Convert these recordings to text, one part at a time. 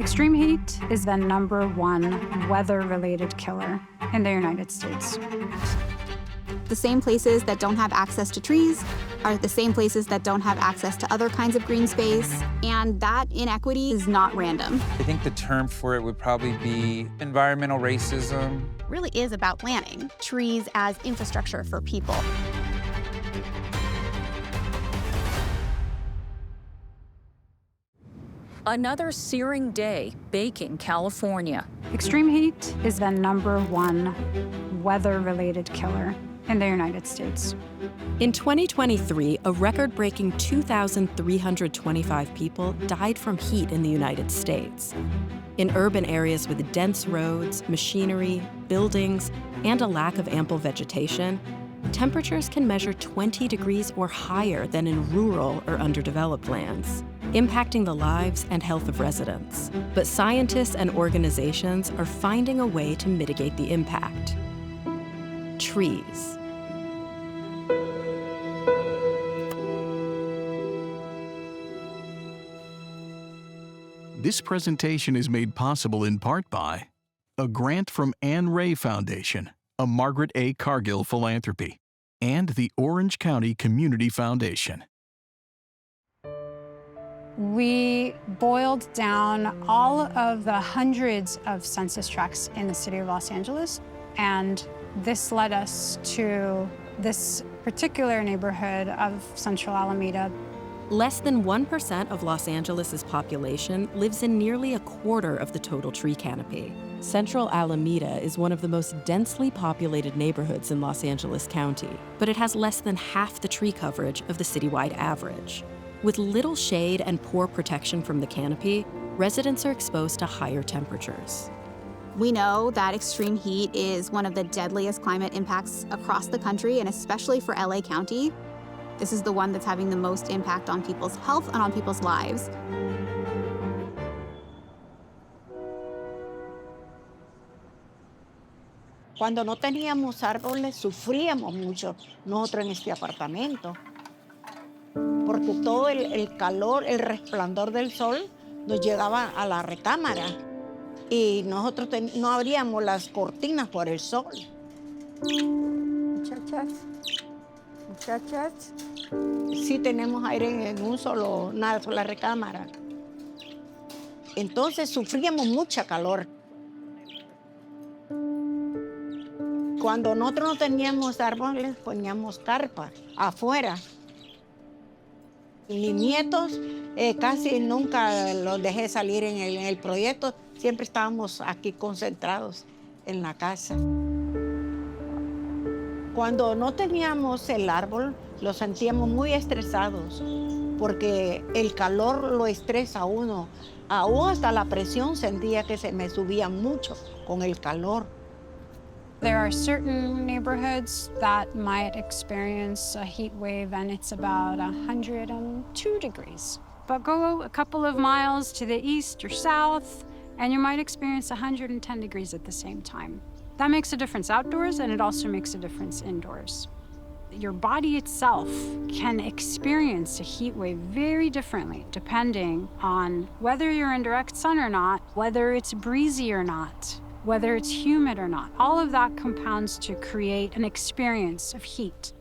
Extreme heat is the #1 weather-related killer in the United States. The same places that don't have access to trees are the same places that don't have access to other kinds of green space, and that inequity is not random. I think the term for it would probably be environmental racism. Really is about planning trees as infrastructure for people. Another searing day, baking California. Extreme heat is the #1 weather-related killer in the United States. In 2023, a record-breaking 2,325 people died from heat in the United States. In urban areas with dense roads, machinery, buildings, and a lack of ample vegetation, temperatures can measure 20 degrees or higher than in rural or underdeveloped lands, impacting the lives and health of residents. But scientists and organizations are finding a way to mitigate the impact. Trees. This presentation is made possible in part by a grant from Anne Ray Foundation, a Margaret A. Cargill philanthropy, and the Orange County Community Foundation. We boiled down all of the hundreds of census tracts in the city of Los Angeles, and this led us to this particular neighborhood of Central Alameda. Less than 1% of Los Angeles' population lives in nearly a quarter of the total tree canopy. Central Alameda is one of the most densely populated neighborhoods in Los Angeles County, but it has less than half the tree coverage of the citywide average. With little shade and poor protection from the canopy, residents are exposed to higher temperatures. We know that extreme heat is one of the deadliest climate impacts across the country, and especially for LA County. This is the one that's having the most impact on people's health and on people's lives. Cuando no teníamos árboles, sufríamos mucho nosotros en este apartamento, porque todo el calor, el resplandor del sol nos llegaba a la recámara y nosotros no abríamos las cortinas por el sol. Muchachas, sí tenemos aire en una sola recámara. Entonces sufríamos mucha calor. Cuando nosotros no teníamos árboles, poníamos carpa afuera. Mis nietos casi nunca los dejé salir en el proyecto. Siempre estábamos aquí concentrados en la casa. Cuando no teníamos el árbol, lo sentíamos muy estresados, porque el calor lo estresa a uno. Aún hasta la presión sentía que se me subía mucho con el calor. There are certain neighborhoods that might experience a heat wave and it's about 102 degrees. But go a couple of miles to the east or south and you might experience 110 degrees at the same time. That makes a difference outdoors and it also makes a difference indoors. Your body itself can experience a heat wave very differently depending on whether you're in direct sun or not, whether it's breezy or not, whether it's humid or not. All of that compounds to create an experience of heat.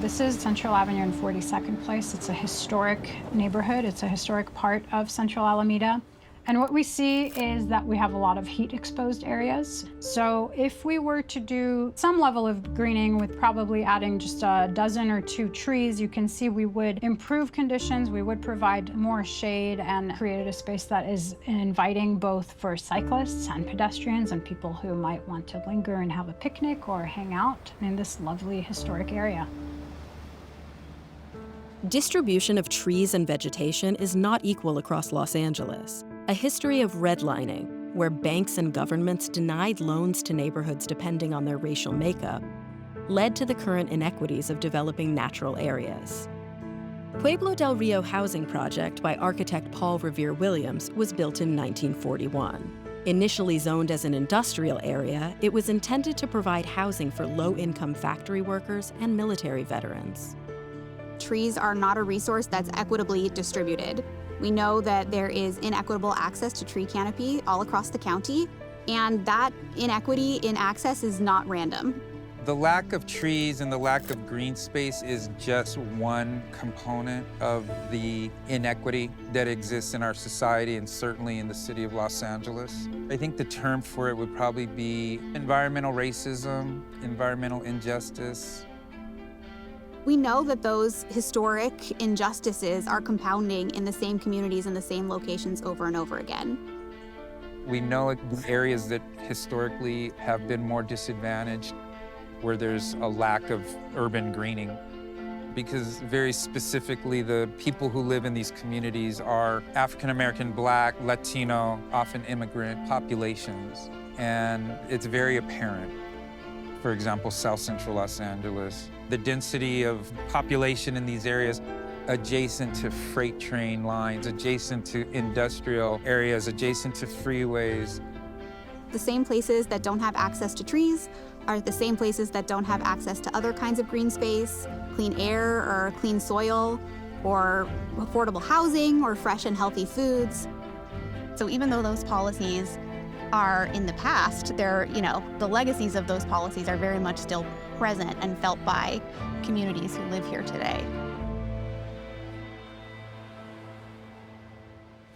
This is Central Avenue and 42nd Place. It's a historic neighborhood. It's a historic part of Central Alameda. And what we see is that we have a lot of heat-exposed areas. So if we were to do some level of greening with probably adding just a dozen or two trees, you can see we would improve conditions, we would provide more shade and create a space that is inviting both for cyclists and pedestrians and people who might want to linger and have a picnic or hang out in this lovely historic area. Distribution of trees and vegetation is not equal across Los Angeles. A history of redlining, where banks and governments denied loans to neighborhoods depending on their racial makeup, led to the current inequities of developing natural areas. Pueblo del Rio Housing Project by architect Paul Revere Williams was built in 1941. Initially zoned as an industrial area, it was intended to provide housing for low-income factory workers and military veterans. Trees are not a resource that's equitably distributed. We know that there is inequitable access to tree canopy all across the county, and that inequity in access is not random. The lack of trees and the lack of green space is just one component of the inequity that exists in our society and certainly in the city of Los Angeles. I think the term for it would probably be environmental racism, environmental injustice. We know that those historic injustices are compounding in the same communities and the same locations over and over again. We know the areas that historically have been more disadvantaged, where there's a lack of urban greening, because very specifically the people who live in these communities are African American, Black, Latino, often immigrant populations, and it's very apparent. For example, South Central Los Angeles, the density of population in these areas adjacent to freight train lines, adjacent to industrial areas, adjacent to freeways. The same places that don't have access to trees are the same places that don't have access to other kinds of green space, clean air or clean soil, or affordable housing or fresh and healthy foods. So even though those policies are in the past, the legacies of those policies are very much still present and felt by communities who live here today.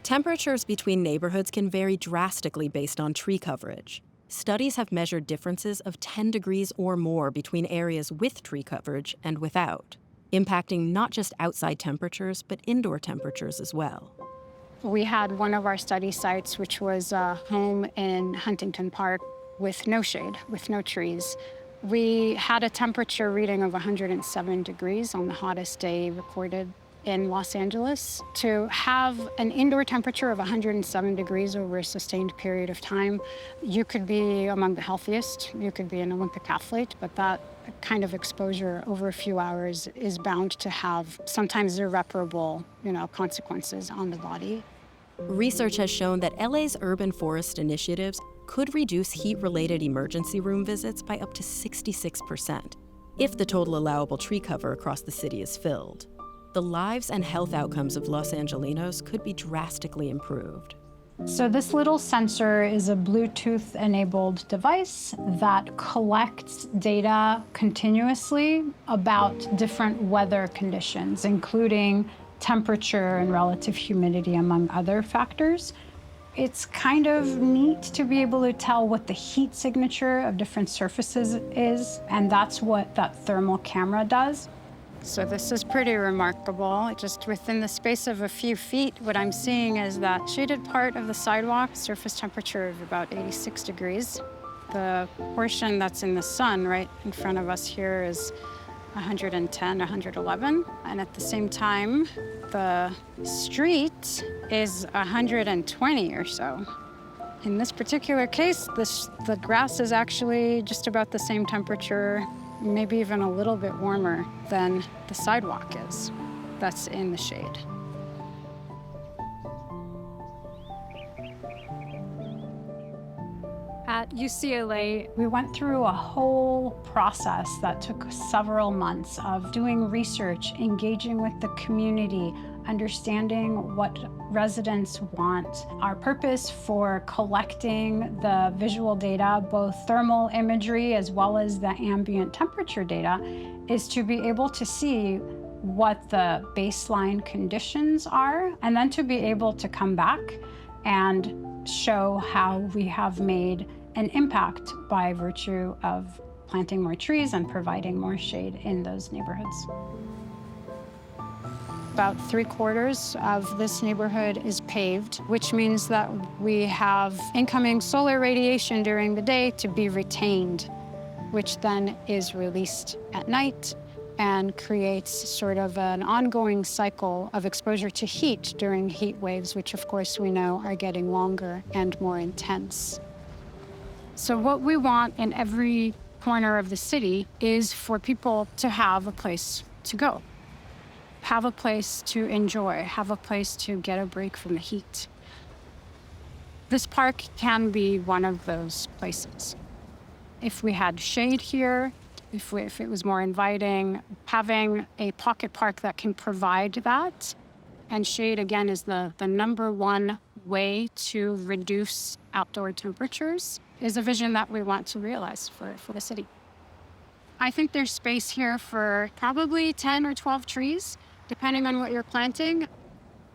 Temperatures between neighborhoods can vary drastically based on tree coverage. Studies have measured differences of 10 degrees or more between areas with tree coverage and without, impacting not just outside temperatures, but indoor temperatures as well. We had one of our study sites, which was a home in Huntington Park with no shade, with no trees. We had a temperature reading of 107 degrees on the hottest day recorded in Los Angeles. To have an indoor temperature of 107 degrees over a sustained period of time, you could be among the healthiest, you could be an Olympic athlete, but that kind of exposure over a few hours is bound to have sometimes irreparable, consequences on the body. Research has shown that LA's urban forest initiatives could reduce heat-related emergency room visits by up to 66% if the total allowable tree cover across the city is filled. The lives and health outcomes of Los Angelinos could be drastically improved. So this little sensor is a Bluetooth-enabled device that collects data continuously about different weather conditions, including temperature and relative humidity, among other factors. It's kind of neat to be able to tell what the heat signature of different surfaces is, and that's what that thermal camera does. So this is pretty remarkable. Just within the space of a few feet, what I'm seeing is that shaded part of the sidewalk, surface temperature of about 86 degrees. The portion that's in the sun right in front of us here is 110, 111. And at the same time, the street is 120 or so. In this particular case, the grass is actually just about the same temperature, maybe even a little bit warmer than the sidewalk is that's in the shade. At UCLA, we went through a whole process that took several months of doing research, engaging with the community, understanding what residents want. Our purpose for collecting the visual data, both thermal imagery as well as the ambient temperature data, is to be able to see what the baseline conditions are, and then to be able to come back and show how we have made an impact by virtue of planting more trees and providing more shade in those neighborhoods. About 3/4 of this neighborhood is paved, which means that we have incoming solar radiation during the day to be retained, which then is released at night and creates sort of an ongoing cycle of exposure to heat during heat waves, which of course we know are getting longer and more intense. So what we want in every corner of the city is for people to have a place to go, have a place to enjoy, have a place to get a break from the heat. This park can be one of those places. If we had shade here, if it was more inviting, having a pocket park that can provide that And shade, again, is the number one way to reduce outdoor temperatures, is a vision that we want to realize for the city. I think there's space here for probably 10 or 12 trees, depending on what you're planting.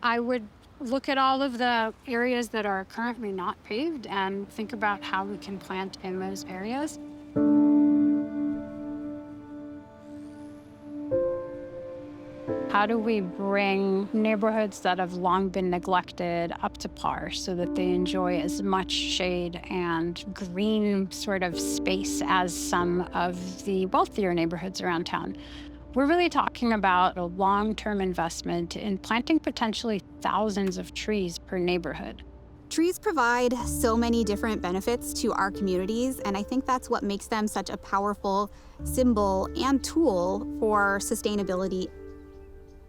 I would look at all of the areas that are currently not paved and think about how we can plant in those areas. How do we bring neighborhoods that have long been neglected up to par so that they enjoy as much shade and green sort of space as some of the wealthier neighborhoods around town? We're really talking about a long-term investment in planting potentially thousands of trees per neighborhood. Trees provide so many different benefits to our communities, and I think that's what makes them such a powerful symbol and tool for sustainability.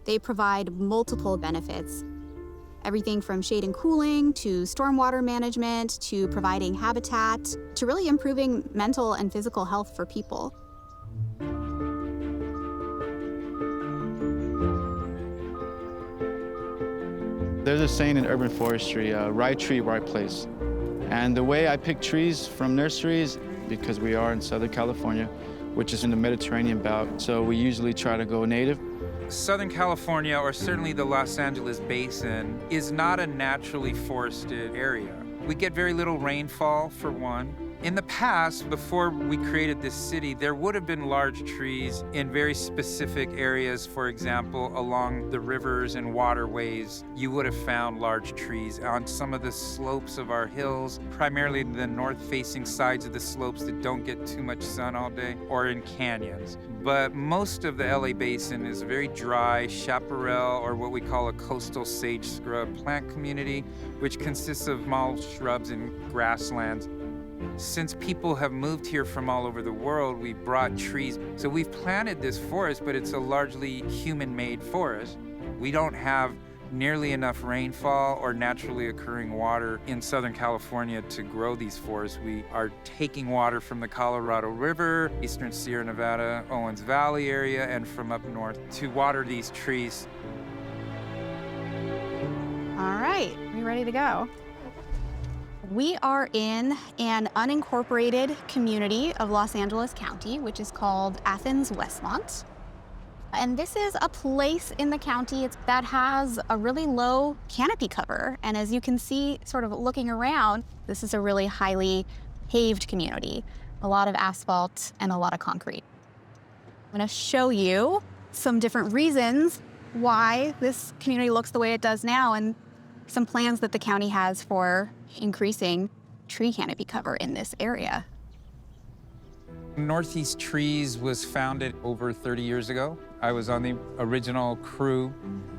They provide multiple benefits, everything from shade and cooling to stormwater management to providing habitat to really improving mental and physical health for people. There's a saying in urban forestry, right tree, right place. And the way I pick trees from nurseries, because we are in Southern California, which is in the Mediterranean belt, so we usually try to go native. Southern California, or certainly the Los Angeles basin, is not a naturally forested area. We get very little rainfall, for one. In the past, before we created this city, there would have been large trees in very specific areas. For example, along the rivers and waterways, you would have found large trees on some of the slopes of our hills, primarily the north-facing sides of the slopes that don't get too much sun all day, or in canyons. But most of the LA basin is a very dry chaparral, or what we call a coastal sage scrub plant community, which consists of small shrubs and grasslands. Since people have moved here from all over the world, we've brought trees. So we've planted this forest, but it's a largely human-made forest. We don't have nearly enough rainfall or naturally occurring water in Southern California to grow these forests. We are taking water from the Colorado River, eastern Sierra Nevada, Owens Valley area, and from up north to water these trees. All right, we ready to go? We are in an unincorporated community of Los Angeles County, which is called Athens Westmont. And this is a place in the county that has a really low canopy cover. And as you can see, sort of looking around, this is a really highly paved community, a lot of asphalt and a lot of concrete. I'm gonna show you some different reasons why this community looks the way it does now and some plans that the county has for increasing tree canopy cover in this area. Northeast Trees was founded over 30 years ago. I was on the original crew.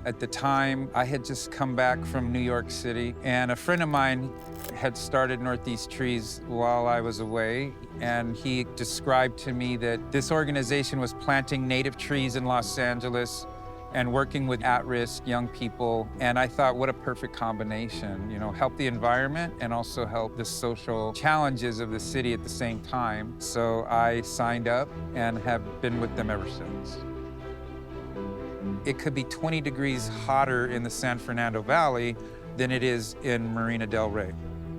At the time, I had just come back from New York City, and a friend of mine had started Northeast Trees while I was away, and he described to me that this organization was planting native trees in Los Angeles and working with at-risk young people. And I thought, what a perfect combination, you know, help the environment and also help the social challenges of the city at the same time. So I signed up and have been with them ever since. It could be 20 degrees hotter in the San Fernando Valley than it is in Marina del Rey.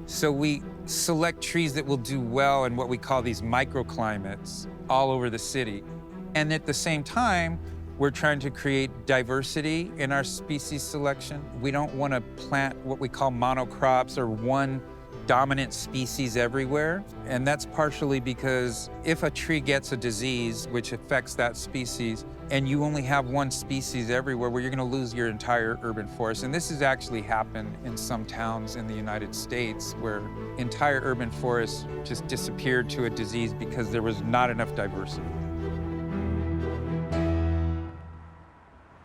So we select trees that will do well in what we call these microclimates all over the city. And at the same time, we're trying to create diversity in our species selection. We don't want to plant what we call monocrops or one dominant species everywhere. And that's partially because if a tree gets a disease which affects that species and you only have one species everywhere, well, you're going to lose your entire urban forest. And this has actually happened in some towns in the United States where entire urban forests just disappeared to a disease because there was not enough diversity.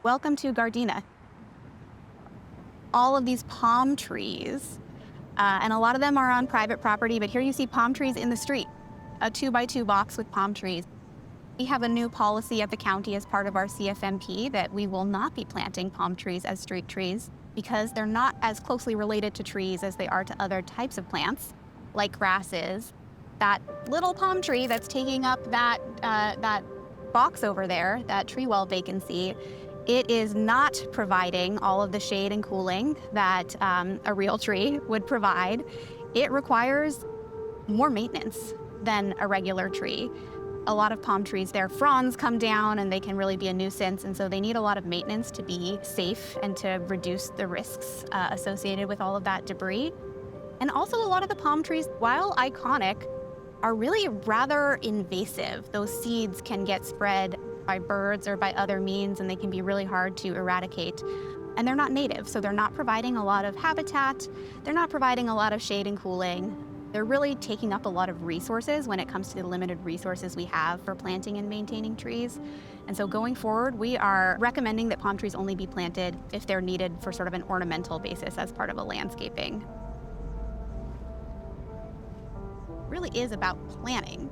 Welcome to Gardena. All of these palm trees, and a lot of them are on private property, but here you see palm trees in the street, a 2x2 box with palm trees. We have a new policy at the county as part of our CFMP that we will not be planting palm trees as street trees because they're not as closely related to trees as they are to other types of plants, like grasses. That little palm tree that's taking up that box over there, that tree well vacancy, It is not providing all of the shade and cooling that a real tree would provide. It requires more maintenance than a regular tree. A lot of palm trees, their fronds come down and they can really be a nuisance, and so they need a lot of maintenance to be safe and to reduce the risks associated with all of that debris. And also a lot of the palm trees, while iconic, are really rather invasive. Those seeds can get spread by birds or by other means, and they can be really hard to eradicate. And they're not native, so they're not providing a lot of habitat. They're not providing a lot of shade and cooling. They're really taking up a lot of resources when it comes to the limited resources we have for planting and maintaining trees. And so going forward, we are recommending that palm trees only be planted if they're needed for sort of an ornamental basis as part of a landscaping. It really is about planning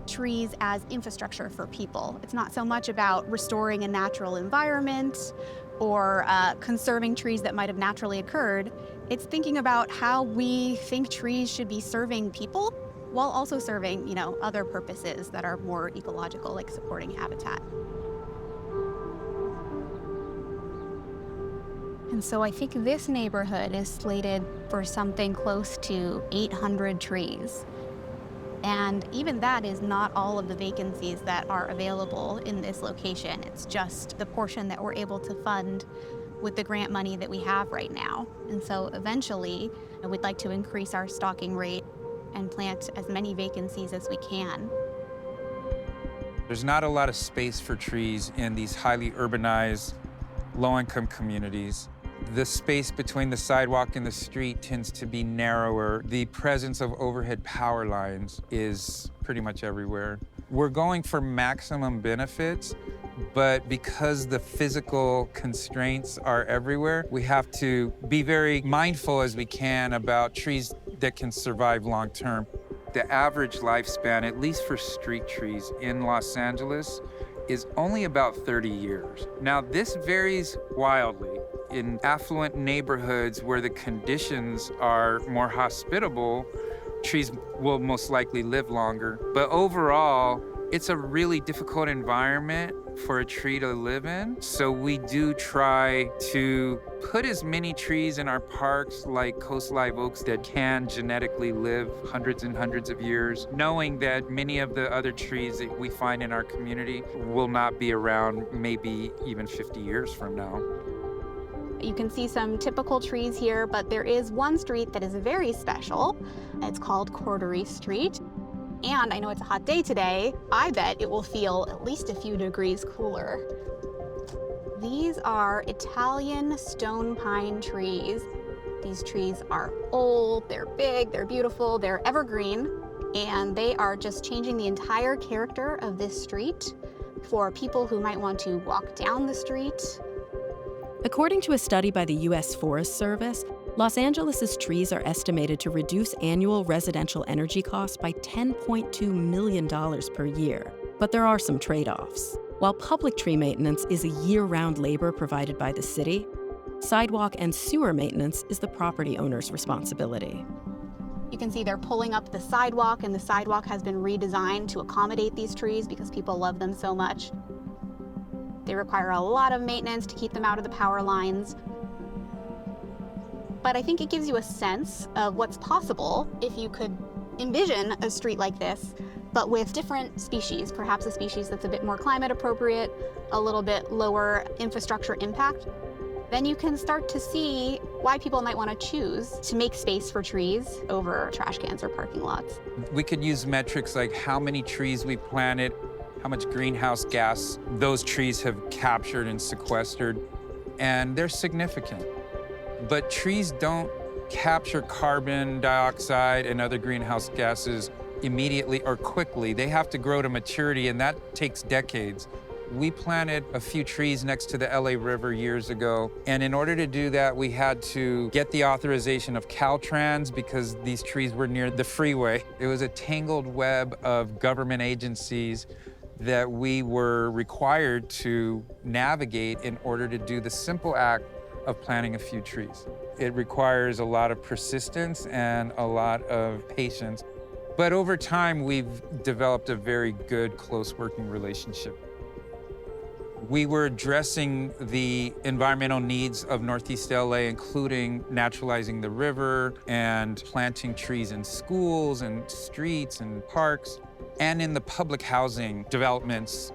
trees as infrastructure for people. It's not so much about restoring a natural environment or conserving trees that might have naturally occurred. It's thinking about how we think trees should be serving people while also serving, other purposes that are more ecological, like supporting habitat. And so I think this neighborhood is slated for something close to 800 trees. And even that is not all of the vacancies that are available in this location. It's just the portion that we're able to fund with the grant money that we have right now. And so eventually, we'd like to increase our stocking rate and plant as many vacancies as we can. There's not a lot of space for trees in these highly urbanized, low-income communities. The space between the sidewalk and the street tends to be narrower. The presence of overhead power lines is pretty much everywhere. We're going for maximum benefits, but because the physical constraints are everywhere, we have to be very mindful as we can about trees that can survive long term. The average lifespan, at least for street trees in Los Angeles, is only about 30 years. Now, this varies wildly. In affluent neighborhoods where the conditions are more hospitable, trees will most likely live longer. But overall, it's a really difficult environment for a tree to live in. So we do try to put as many trees in our parks like Coast Live Oaks that can genetically live hundreds and hundreds of years, knowing that many of the other trees that we find in our community will not be around maybe even 50 years from now. You can see some typical trees here, but there is one street that is very special. It's called Cordery Street. And I know it's a hot day today. I bet it will feel at least a few degrees cooler. These are Italian stone pine trees. These trees are old, they're big, they're beautiful, they're evergreen, and they are just changing the entire character of this street for people who might want to walk down the street. According to a study by the U.S. Forest Service, Los Angeles' trees are estimated to reduce annual residential energy costs by $10.2 million per year. But there are some trade-offs. While public tree maintenance is a year-round labor provided by the city, sidewalk and sewer maintenance is the property owner's responsibility. You can see they're pulling up the sidewalk, and the sidewalk has been redesigned to accommodate these trees because people love them so much. They require a lot of maintenance to keep them out of the power lines. But I think it gives you a sense of what's possible if you could envision a street like this, but with different species, perhaps a species that's a bit more climate appropriate, a little bit lower infrastructure impact. Then you can start to see why people might want to choose to make space for trees over trash cans or parking lots. We could use metrics like how many trees we planted, how much greenhouse gas those trees have captured and sequestered, and they're significant. But trees don't capture carbon dioxide and other greenhouse gases immediately or quickly. They have to grow to maturity, and that takes decades. We planted a few trees next to the LA River years ago, and in order to do that, we had to get the authorization of Caltrans because these trees were near the freeway. It was a tangled web of government agencies that we were required to navigate in order to do the simple act of planting a few trees. It requires a lot of persistence and a lot of patience. But over time, we've developed a very good, close working relationship. We were addressing the environmental needs of Northeast LA, including naturalizing the river and planting trees in schools and streets and parks and in the public housing developments.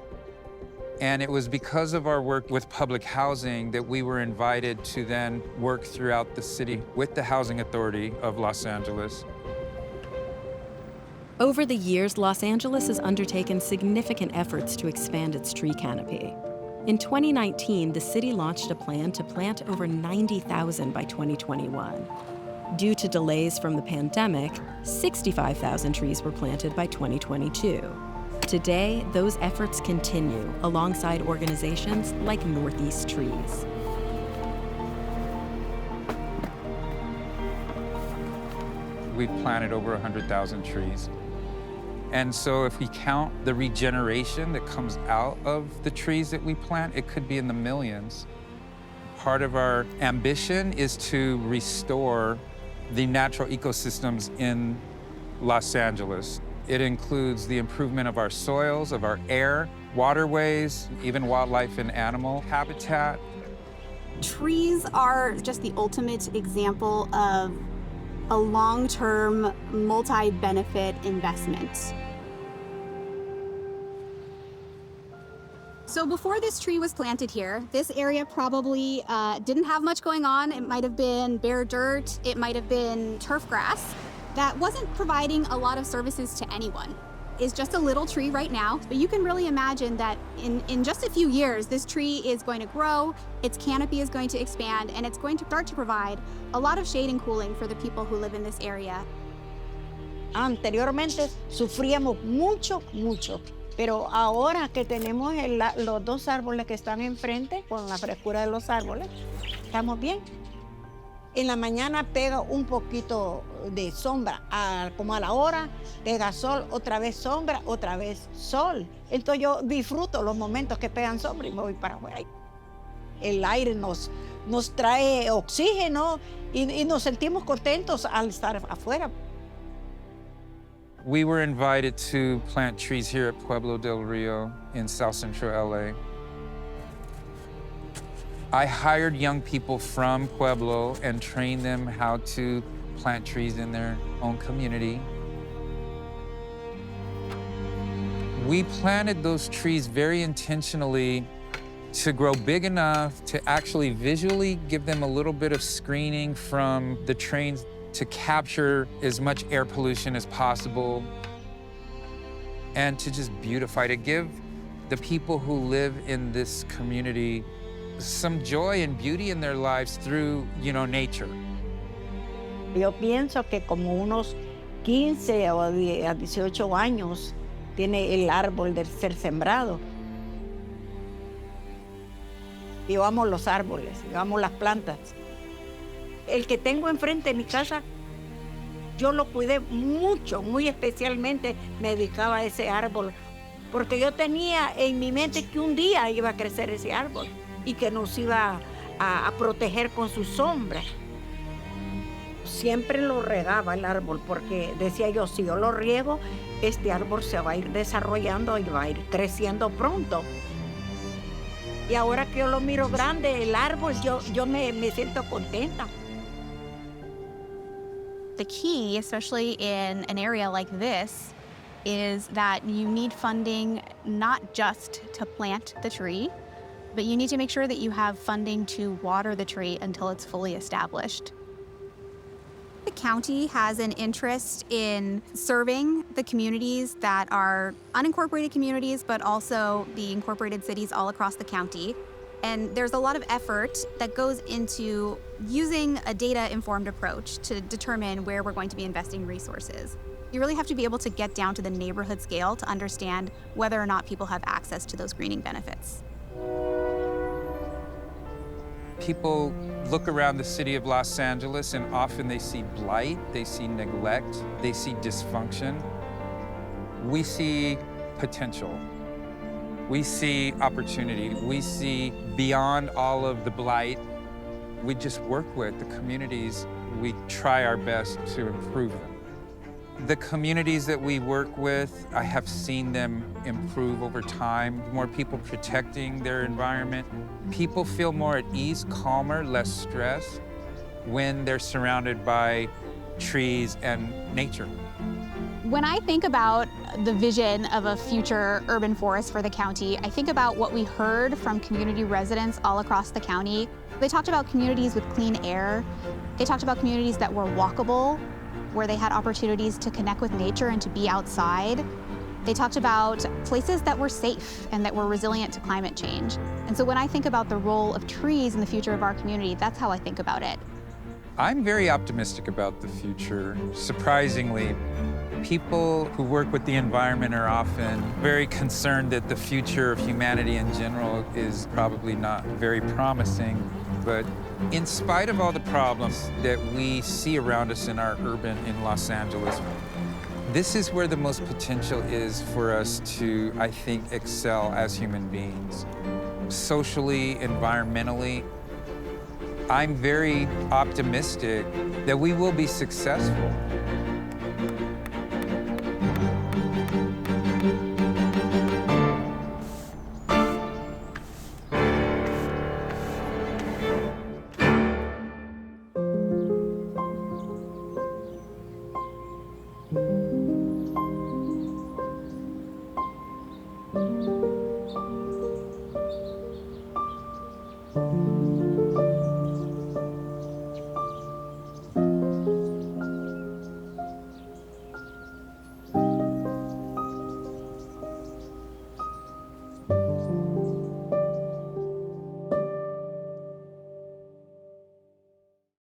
And it was because of our work with public housing that we were invited to then work throughout the city with the Housing Authority of Los Angeles. Over the years, Los Angeles has undertaken significant efforts to expand its tree canopy. In 2019, the city launched a plan to plant over 90,000 by 2021. Due to delays from the pandemic, 65,000 trees were planted by 2022. Today, those efforts continue alongside organizations like Northeast Trees. We've planted over 100,000 trees. And so if we count the regeneration that comes out of the trees that we plant, it could be in the millions. Part of our ambition is to restore the natural ecosystems in Los Angeles. It includes the improvement of our soils, of our air, waterways, even wildlife and animal habitat. Trees are just the ultimate example of a long-term, multi-benefit investment. So before this tree was planted here, this area probably didn't have much going on. It might have been bare dirt, it might have been turf grass that wasn't providing a lot of services to anyone. It's just a little tree right now, but you can really imagine that in just a few years, this tree is going to grow, its canopy is going to expand, and it's going to start to provide a lot of shade and cooling for the people who live in this area. Anteriormente sufríamos mucho, pero ahora que tenemos los dos árboles que están enfrente, con la frescura de los árboles, estamos bien. En la mañana pega un poquito de sombra, como a la hora, pega sol, otra vez sombra, otra vez sol. Entonces yo disfruto los momentos que pegan sombra y me voy para afuera. El aire nos trae oxígeno y nos sentimos contentos al estar afuera. We were invited to plant trees here at Pueblo del Rio in South Central LA. I hired young people from Pueblo and trained them how to plant trees in their own community. We planted those trees very intentionally to grow big enough to actually visually give them a little bit of screening from the trains to capture as much air pollution as possible and to just beautify, to give the people who live in this community some joy and beauty in their lives through, nature. Yo pienso que como unos 15 o 18 años tiene el árbol de ser sembrado. Yo amo los árboles, yo amo las plantas. El que tengo enfrente de mi casa, yo lo cuidé mucho, muy especialmente me dedicaba a ese árbol, porque yo tenía en mi mente que un día iba a crecer ese árbol y que nos iba a proteger con su sombra. Siempre lo regaba el árbol porque decía yo, si yo lo riego, este árbol se va a ir desarrollando y va a ir creciendo pronto. Y ahora que yo lo miro grande, el árbol, yo me siento contenta. The key, especially in an area like this, is that you need funding not just to plant the tree, but you need to make sure that you have funding to water the tree until it's fully established. The county has an interest in serving the communities that are unincorporated communities, but also the incorporated cities all across the county. And there's a lot of effort that goes into using a data-informed approach to determine where we're going to be investing resources. You really have to be able to get down to the neighborhood scale to understand whether or not people have access to those greening benefits. People look around the city of Los Angeles and often they see blight, they see neglect, they see dysfunction. We see potential. We see opportunity. We see beyond all of the blight. We just work with the communities. We try our best to improve them. The communities that we work with, I have seen them improve over time. More people protecting their environment. People feel more at ease, calmer, less stressed when they're surrounded by trees and nature. When I think about the vision of a future urban forest for the county, I think about what we heard from community residents all across the county. They talked about communities with clean air. They talked about communities that were walkable, where they had opportunities to connect with nature and to be outside. They talked about places that were safe and that were resilient to climate change. And so when I think about the role of trees in the future of our community, that's how I think about it. I'm very optimistic about the future. Surprisingly, people who work with the environment are often very concerned that the future of humanity in general is probably not very promising. But in spite of all the problems that we see around us in our urban in Los Angeles, this is where the most potential is for us to, I think, excel as human beings. Socially, environmentally, I'm very optimistic that we will be successful.